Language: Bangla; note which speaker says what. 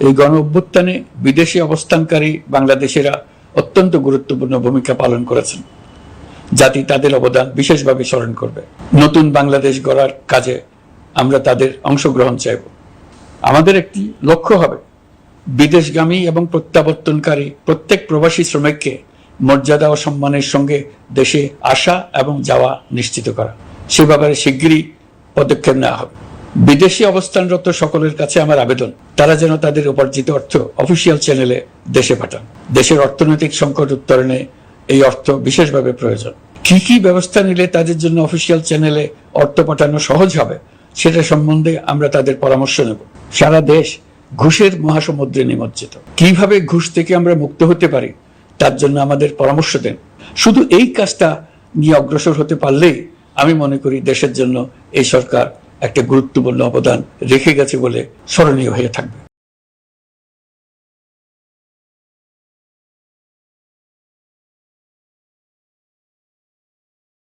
Speaker 1: এই গণ অভ্যুত্থানে বিদেশে অবস্থানকারী বাংলাদেশিরা অত্যন্ত গুরুত্বপূর্ণ ভূমিকা পালন করেছেন। জাতি তাদের অবদান বিশেষভাবে স্মরণ করবে। নতুন বাংলাদেশ গড়ার কাজে আমরা তাদের অংশগ্রহণ চাইব। আমাদের একটি লক্ষ্য হবে বিদেশগামী এবং প্রত্যাবর্তনকারী প্রত্যেক প্রবাসী শ্রমিককে মর্যাদা ও সম্মানের সঙ্গে দেশে আসা এবং যাওয়া নিশ্চিত করা। সে ব্যাপারে শিগগিরই পদক্ষেপ নেওয়া হবে। বিদেশি অবস্থানরত সকলের কাছে আমার আবেদন, তারা যেন তাদের উপার্জিত অর্থ অফিসিয়াল চ্যানেলে দেশে পাঠান। দেশের অর্থনৈতিক সংকট উত্তরণে এই অর্থ বিশেষভাবে প্রয়োজন। কি ব্যবস্থা নিলে তাদের জন্য অফিসিয়াল চ্যানেলে অর্থ পাঠানো সহজ হবে সেটা সম্বন্ধে আমরা তাদের পরামর্শ নেব। সারা দেশ ঘুষের মহাসমুদ্রে নিমজ্জিত। কিভাবে ঘুষ থেকে আমরা মুক্ত হতে পারি তার জন্য আমাদের পরামর্শ দেন। শুধু এই কাজটা নিয়ে অগ্রসর হতে পারলেই আমি মনে করি দেশের জন্য এই সরকার একটা গুরুত্বপূর্ণ অবদান রেখে গেছে বলে স্মরণীয় হয়ে থাকবে।